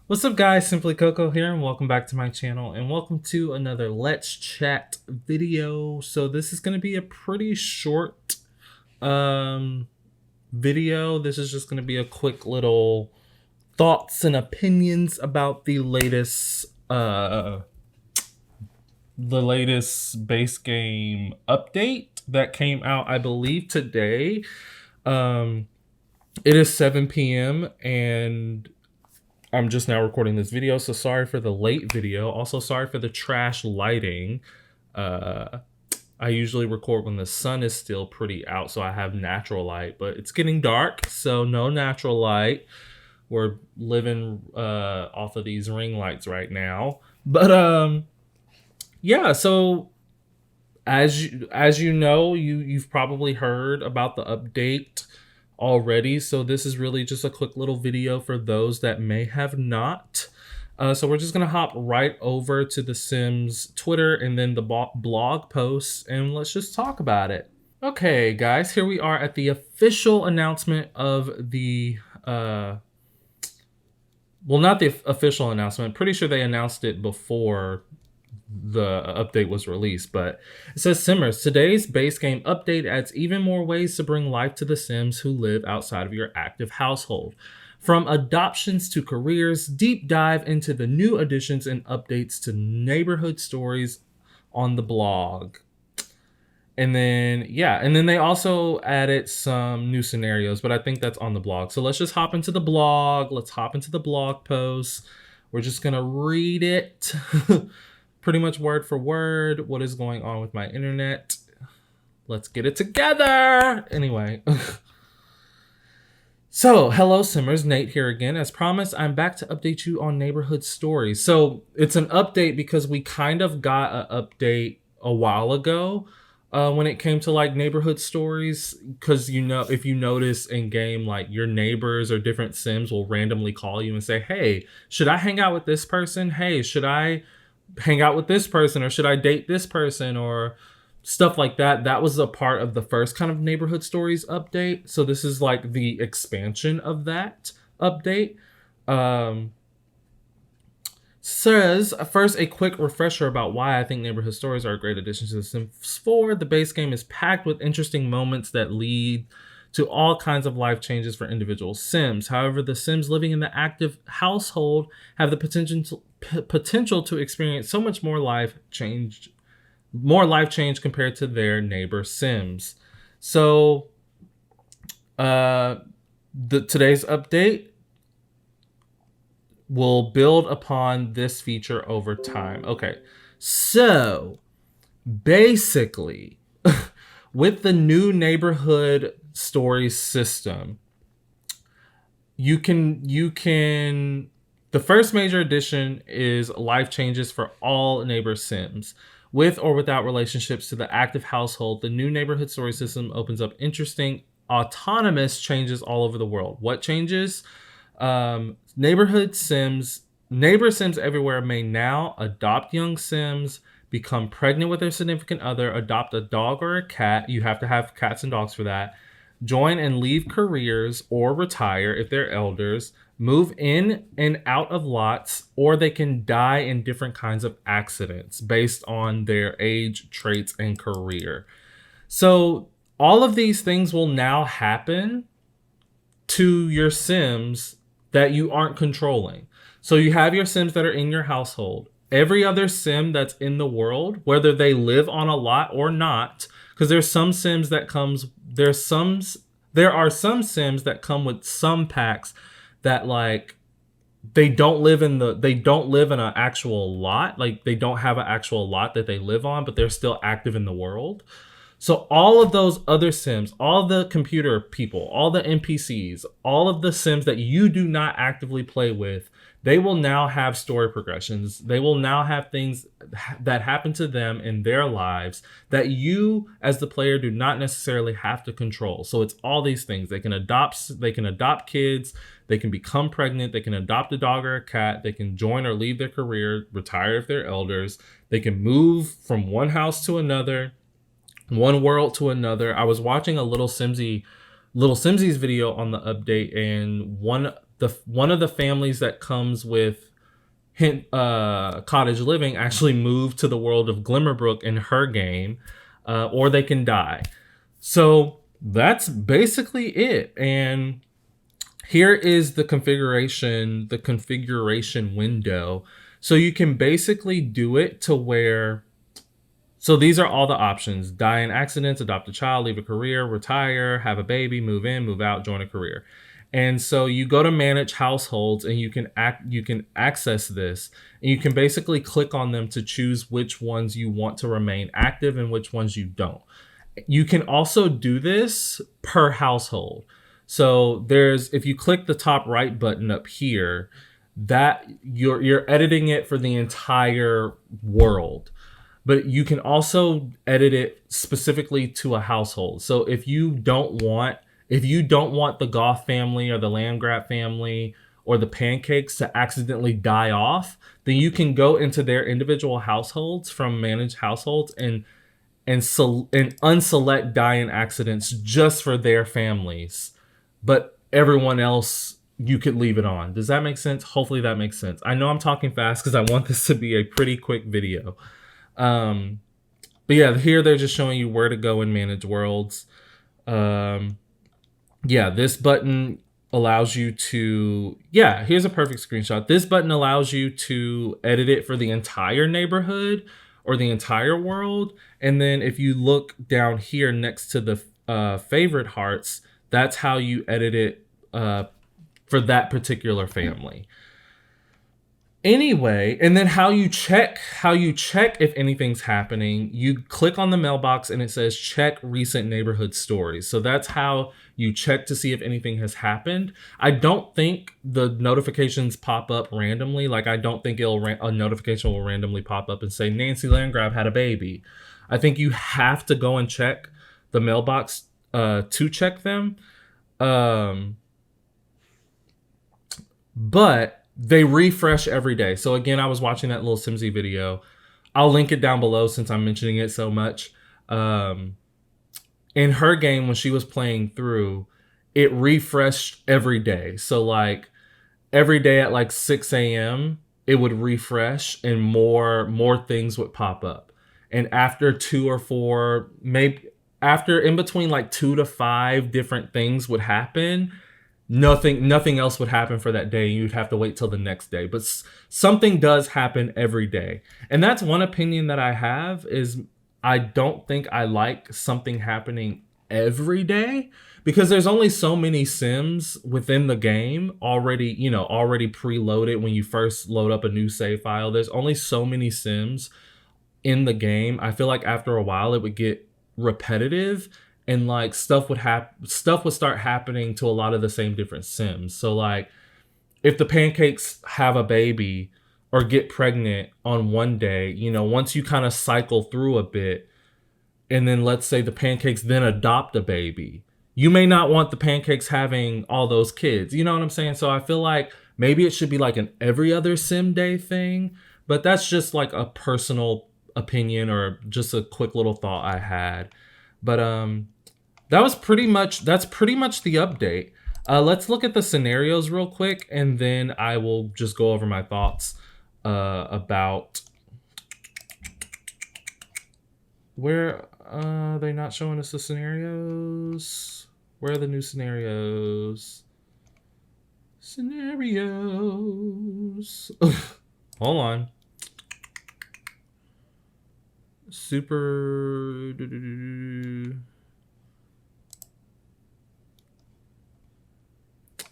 What's up guys, Simply Coco here and welcome back to my channel and welcome to another Let's Chat video. So this is going to be a pretty short video. This is just going to be a quick little thoughts and opinions about the latest base game update that came out, I believe today. It is 7 p.m. and I'm just now recording this video, so sorry for the late video. Also, sorry for the trash lighting. I usually record when the sun is still pretty out, so I have natural light, but it's getting dark, so no natural light. We're living off of these ring lights right now. But yeah, so as you know, you've probably heard about the update already, so this is really just a quick little video for those that may have not. So we're just gonna hop right over to the Sims Twitter and then the blog posts, and let's just talk about it. Okay guys, here we are at the official announcement of the well, not the official announcement. Pretty sure they announced it before the update was released, but it says, Simmers, today's base game update adds even more ways to bring life to the Sims who live outside of your active household. From adoptions to careers, deep dive into the new additions and updates to neighborhood stories on the blog. And then, yeah, and then they also added some new scenarios, but I think that's on the blog. So let's just hop into the blog. Let's hop into the blog post. We're just gonna read it. Pretty much word for word. What is going on with my internet? Let's get it together. Anyway. So, hello Simmers, Nate here again. As promised, I'm back to update you on neighborhood stories. So, it's an update because we kind of got an update a while ago when it came to like neighborhood stories. Because, you know, if you notice in game, like your neighbors or different Sims will randomly call you and say, hey, should I hang out with this person? Hey, should I hang out with this person, or should I date this person, or stuff like that. That was a part of the first kind of neighborhood stories update. So this is like the expansion of that update. Says first, a quick refresher about why I think neighborhood stories are a great addition to The Sims 4. The base game is packed with interesting moments that lead to all kinds of life changes for individual Sims. However, the Sims living in the active household have the potential to experience so much more life change compared to their neighbor Sims. So, today's update will build upon this feature over time. Okay, so basically, with the new neighborhood story system, you can the first major addition is life changes for all neighbor Sims. With or without relationships to the active household, the new neighborhood story system opens up interesting autonomous changes all over the world. What changes? Neighbor Sims everywhere may now adopt young Sims, become pregnant with their significant other, adopt a dog or a cat. You have to have cats and dogs for that. Join and leave careers or retire if they're elders, move in and out of lots, or they can die in different kinds of accidents based on their age, traits, and career. So all of these things will now happen to your Sims that you aren't controlling. So you have your Sims that are in your household. Every other Sim that's in the world, whether they live on a lot or not, because there's some Sims that there are some Sims that come with some packs that like they don't live in an actual lot, like they don't have an actual lot that they live on, but they're still active in the world. So all of those other Sims, all the computer people, all the NPCs, all of the Sims that you do not actively play with, they will now have story progressions. They will now have things that happen to them in their lives that you as the player do not necessarily have to control. So it's all these things. They can adopt kids, they can become pregnant, they can adopt a dog or a cat, they can join or leave their career, retire if they're elders, they can move from one house to another, one world to another. I was watching a Little Simsies video on the update, and one the one of the families that comes with cottage living actually move to the world of Glimmerbrook in her game, or they can die. So that's basically it. And here is the configuration window. So you can basically do it to where, so these are all the options: die in accidents, adopt a child, leave a career, retire, have a baby, move in, move out, join a career. And so you go to manage households and you can access this, and you can basically click on them to choose which ones you want to remain active and which ones you don't. You can also do this per household. So there's, if you click the top right button up here, that you're editing it for the entire world. But you can also edit it specifically to a household. So if you don't want the Goth family or the Landgraf family or the Pancakes to accidentally die off, then you can go into their individual households from manage households and unselect die in accidents just for their families. But everyone else, you could leave it on. Does that make sense? Hopefully that makes sense. I know I'm talking fast because I want this to be a pretty quick video. But yeah, here they're just showing you where to go and manage worlds. Yeah, this button allows you to, yeah, here's a perfect screenshot. This button allows you to edit it for the entire neighborhood or the entire world. And then if you look down here next to the favorite hearts, that's how you edit it for that particular family. Anyway, and then how you check if anything's happening, you click on the mailbox and it says check recent neighborhood stories. So that's how you check to see if anything has happened. I don't think the notifications pop up randomly. Like, I don't think a notification will randomly pop up and say Nancy Landgraf had a baby. I think you have to go and check the mailbox to check them. But they refresh every day. So again, I was watching that little Simsy video. I'll link it down below since I'm mentioning it so much. In her game, when she was playing through, it refreshed every day. So like every day at like 6 a.m., it would refresh and more things would pop up. And after 2 or 4, maybe after in between like 2 to 5 different things would happen, nothing else would happen for that day. You'd have to wait till the next day. But something does happen every day. And that's one opinion that I have, is I don't think I like something happening every day, because there's only so many sims within the game already preloaded. When you first load up a new save file, there's only so many sims in the game. I feel like after a while it would get repetitive, and like stuff would start happening to a lot of the same different sims. So like if the Pancakes have a baby or get pregnant on one day, once you kind of cycle through a bit, and then let's say the Pancakes then adopt a baby, you may not want the Pancakes having all those kids. You know what I'm saying? So I feel like maybe it should be like an every other sim day thing, but that's just like a personal opinion or just a quick little thought I had. But that's pretty much the update. Let's look at the scenarios real quick, and then I will just go over my thoughts about where they're not showing us the scenarios. Where are the new scenarios? Scenarios. Hold on. Super.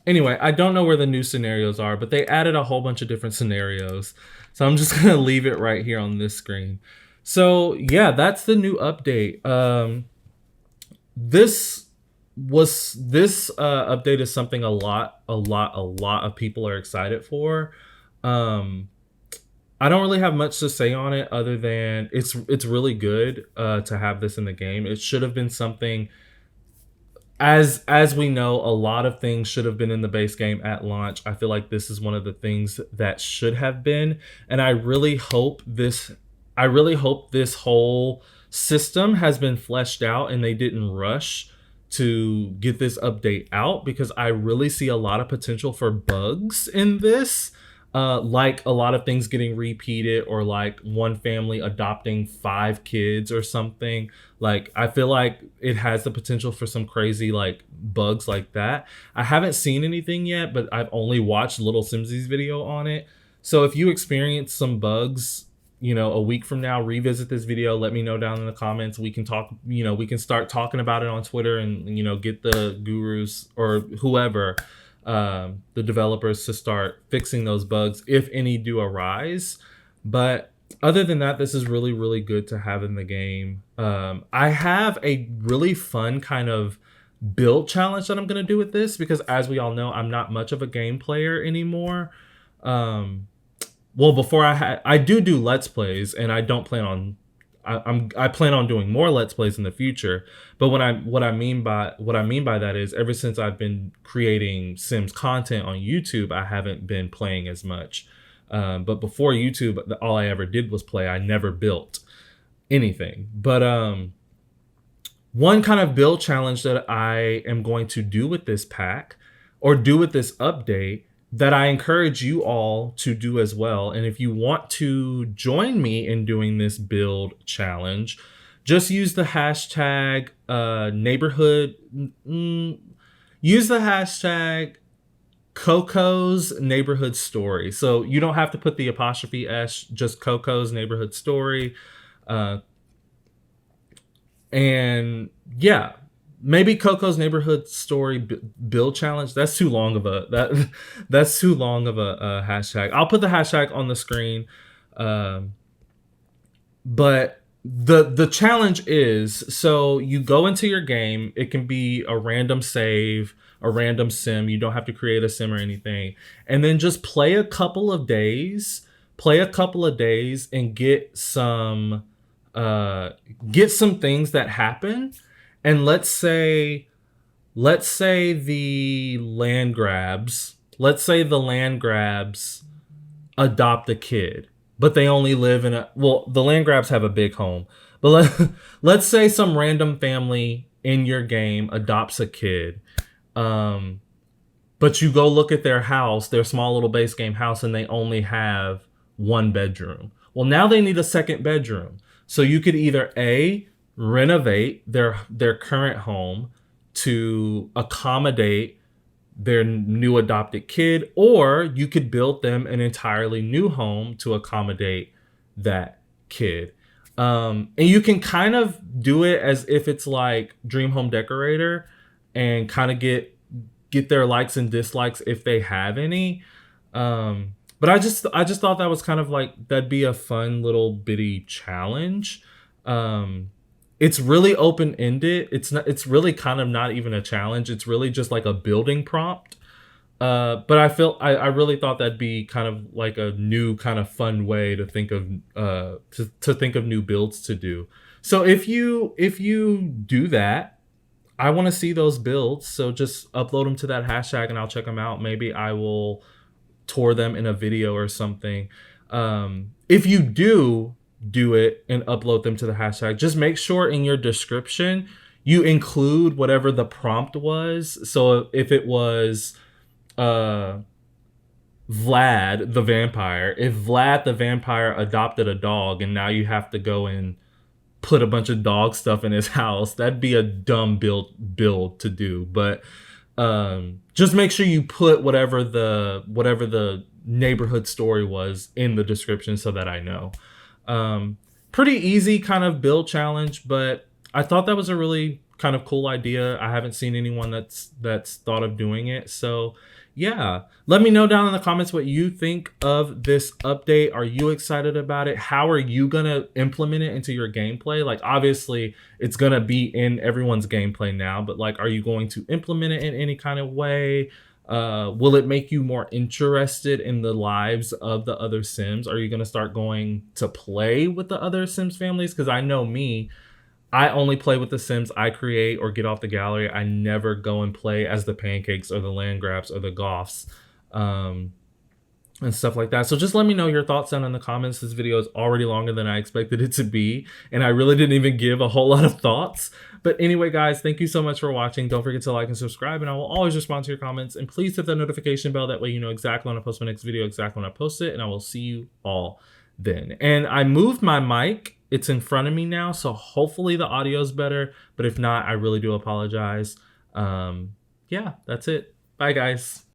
Anyway, I don't know where the new scenarios are, but they added a whole bunch of different scenarios. So I'm just going to leave it right here on this screen. So yeah, that's the new update. This update is something a lot of people are excited for. I don't really have much to say on it other than it's really good to have this in the game. It should have been something, as we know, a lot of things should have been in the base game at launch. I feel like this is one of the things that should have been, and I really hope this whole system has been fleshed out and they didn't rush to get this update out because I really see a lot of potential for bugs in this. Like a lot of things getting repeated, or like one family adopting 5 kids or something. Like I feel like it has the potential for some crazy like bugs like that. I haven't seen anything yet, but I've only watched Little Simsy's video on it. So if you experience some bugs, a week from now, revisit this video, let me know down in the comments. We can talk, we can start talking about it on Twitter, and get the gurus or whoever, the developers, to start fixing those bugs if any do arise. But other than that, this is really, really good to have in the game. I have a really fun kind of build challenge that I'm going to do with this, because as we all know, I'm not much of a game player anymore. Well, before I do let's plays, and I don't plan on I plan on doing more let's plays in the future. But what I mean by that is, ever since I've been creating Sims content on YouTube, I haven't been playing as much. But before YouTube, all I ever did was play. I never built anything. But one kind of build challenge that I am going to do with this pack, or do with this update, that I encourage you all to do as well. And if you want to join me in doing this build challenge, just use the hashtag neighborhood. Use the hashtag Coco's neighborhood story. So you don't have to put the apostrophe S, just Coco's neighborhood story. And yeah, maybe Coco's neighborhood story build challenge. That's too long of a that's too long of a hashtag. I'll put the hashtag on the screen. But the challenge is, so you go into your game. It can be a random save, a random sim. You don't have to create a sim or anything. And then just play a couple of days. And get some things that happen. And let's say the land grabs adopt a kid, but they only live in the land grabs have a big home. But let's say some random family in your game adopts a kid. But you go look at their house, their small little base game house, and they only have 1 bedroom. Well, now they need a second bedroom. So you could either renovate their current home to accommodate their new adopted kid, or you could build them an entirely new home to accommodate that kid. And you can kind of do it as if it's like Dream Home Decorator, and kind of get their likes and dislikes if they have any. But I just thought that was kind of like, that'd be a fun little bitty challenge. It's really open-ended. It's really kind of not even a challenge. It's really just like a building prompt. But I really thought that'd be kind of like a new kind of fun way to think of to think of new builds to do. So if you do that, I want to see those builds. So just upload them to that hashtag and I'll check them out. Maybe I will tour them in a video or something. If you do it and upload them to the hashtag, just make sure in your description you include whatever the prompt was. So if it was Vlad the vampire, if Vlad the vampire adopted a dog and now you have to go and put a bunch of dog stuff in his house, that'd be a dumb build to do. But just make sure you put whatever the neighborhood story was in the description so that I know. Pretty easy kind of build challenge, but I thought that was a really kind of cool idea. I haven't seen anyone that's thought of doing it. So yeah, let me know down in the comments what you think of this update. Are you excited about it? How are you gonna implement it into your gameplay? Like, obviously it's gonna be in everyone's gameplay now, but like, are you going to implement it in any kind of way? Will it make you more interested in the lives of the other Sims? Are you going to start going to play with the other Sims families? Because I know me, I only play with the Sims I create or get off the gallery. I never go and play as the Pancakes or the Land Grabs or the Goths. and stuff like that. So just let me know your thoughts down in the comments. This video is already longer than I expected it to be, and I really didn't even give a whole lot of thoughts. But anyway, guys, thank you so much for watching. Don't forget to like and subscribe, and I will always respond to your comments. And please hit the notification bell. That way you know exactly when I post my next video, exactly when I post it, and I will see you all then. And I moved my mic. It's in front of me now, so hopefully the audio is better. But if not, I really do apologize. Yeah, that's it. Bye, guys.